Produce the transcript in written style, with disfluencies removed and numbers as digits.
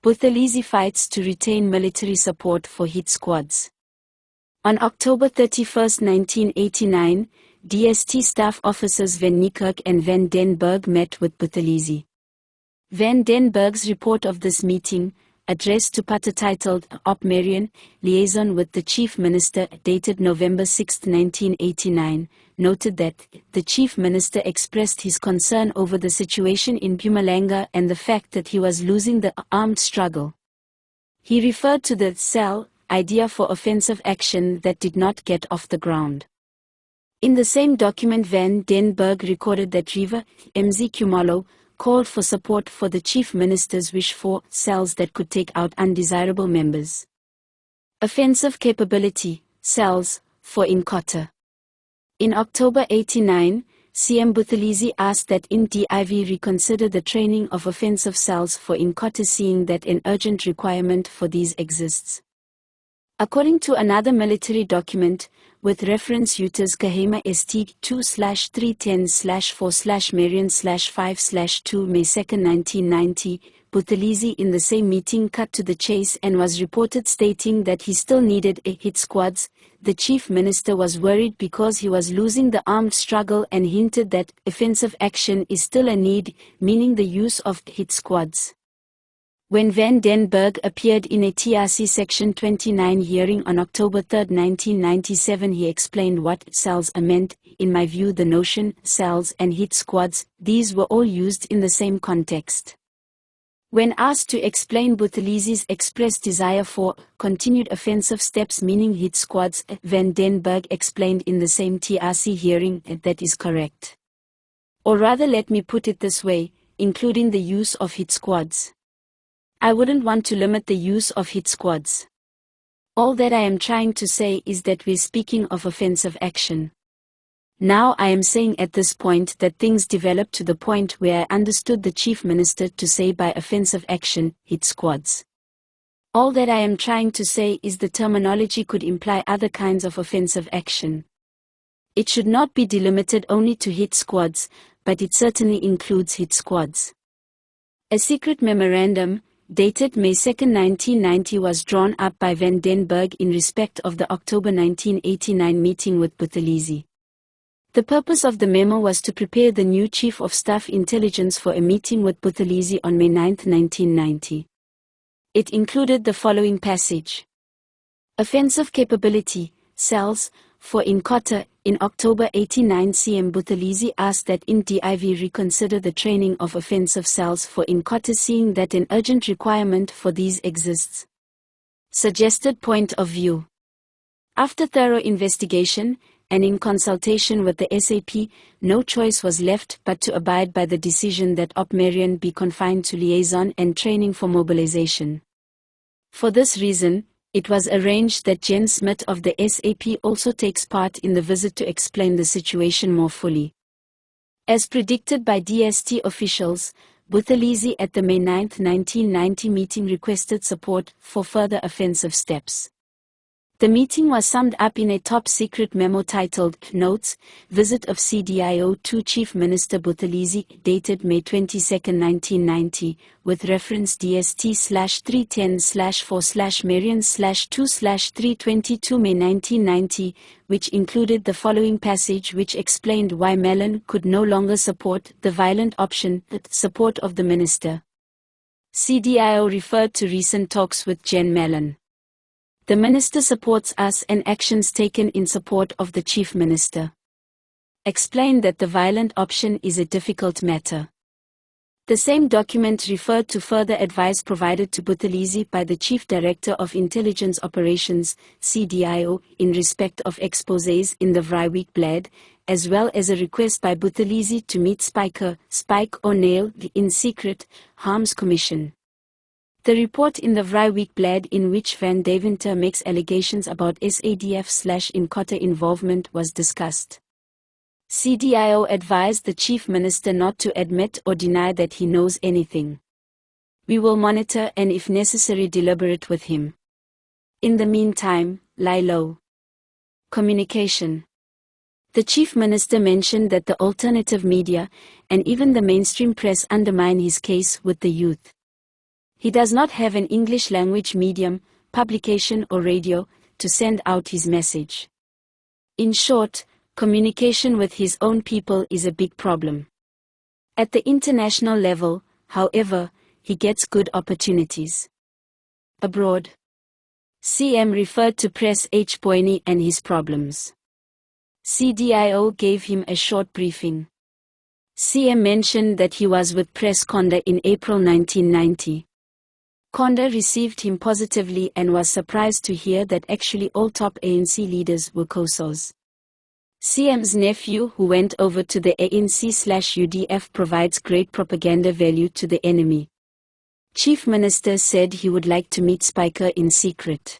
Buthelezi fights to retain military support for hit squads. On October 31, 1989, DST staff officers Van Niekerk and Van den Berg met with Buthelezi. Van den Berg's report of this meeting, addressed to Pata titled Op Marion, Liaison with the Chief Minister, dated November 6, 1989, noted that the Chief Minister expressed his concern over the situation in Mpumalanga and the fact that he was losing the armed struggle. He referred to the cell idea for offensive action that did not get off the ground. In the same document, Van den Berg recorded that Riva MZ Kumalo called for support for the Chief Minister's wish for cells that could take out undesirable members. Offensive capability, cells, for Inkotha. In October 89, CM Buthelezi asked that INDIV reconsider the training of offensive cells for Inkotha, seeing that an urgent requirement for these exists. According to another military document, with reference Utas Kahema ST 2/310/4/Marion/5/2 May 2, 1990, Buthelezi in the same meeting cut to the chase and was reported stating that he still needed a hit squads. The Chief Minister was worried because he was losing the armed struggle and hinted that offensive action is still a need, meaning the use of hit squads. When Van den Berg appeared in a TRC Section 29 hearing on October 3, 1997, he explained what cells are meant. In my view, the notion, cells and hit squads, these were all used in the same context. When asked to explain Buthelezi's expressed desire for continued offensive steps, meaning hit squads, Van den Berg explained in the same TRC hearing that is correct. Or rather, let me put it this way, including the use of hit squads. I wouldn't want to limit the use of hit squads. All that I am trying to say is that we're speaking of offensive action. Now I am saying at this point that things developed to the point where I understood the Chief Minister to say by offensive action, hit squads. All that I am trying to say is the terminology could imply other kinds of offensive action. It should not be delimited only to hit squads, but it certainly includes hit squads. A secret memorandum, dated May 2, 1990, was drawn up by Van den Berg in respect of the October 1989 meeting with Buthelezi. The purpose of the memo was to prepare the new Chief of Staff Intelligence for a meeting with Buthelezi on May 9, 1990. It included the following passage. Offensive capability, cells, for Inkotha. In October 89, CM Buthelezi asked that INDIV reconsider the training of offensive cells for Inkotha, seeing that an urgent requirement for these exists. Suggested point of view. After thorough investigation, and in consultation with the SAP, no choice was left but to abide by the decision that Op Marion be confined to liaison and training for mobilization. For this reason, it was arranged that Jen Smith of the SAP also takes part in the visit to explain the situation more fully. As predicted by DST officials, Buthelezi at the May 9, 1990 meeting requested support for further offensive steps. The meeting was summed up in a top-secret memo titled Notes, Visit of CDIO to Chief Minister Buthelezi, dated May 22, 1990, with reference DST/310/4/Marion/2/322 May 1990, which included the following passage which explained why Mellon could no longer support the violent option, the support of the minister. CDIO referred to recent talks with Jen Mellon. The minister supports us and actions taken in support of the Chief Minister. Explained that the violent option is a difficult matter. The same document referred to further advice provided to Buthelezi by the Chief Director of Intelligence Operations, CDIO, in respect of exposés in the Vryweekblad, as well as a request by Buthelezi to meet Spike O'Neill, in secret, Harms Commission. The report in the Vryweekblad in which Van Deventer makes allegations about SADF/Inkotha involvement was discussed. CDIO advised the Chief Minister not to admit or deny that he knows anything. We will monitor and if necessary deliberate with him. In the meantime, lie low. Communication. The Chief Minister mentioned that the alternative media, and even the mainstream press undermine his case with the youth. He does not have an English language medium, publication or radio, to send out his message. In short, communication with his own people is a big problem. At the international level, however, he gets good opportunities. Abroad. CM referred to Press H. Boyne and his problems. CDIO gave him a short briefing. CM mentioned that he was with Press Conde in April 1990. Conde received him positively and was surprised to hear that actually all top ANC leaders were COSOs. CM's nephew who went over to the ANC/UDF provides great propaganda value to the enemy. Chief Minister said he would like to meet Spiker in secret.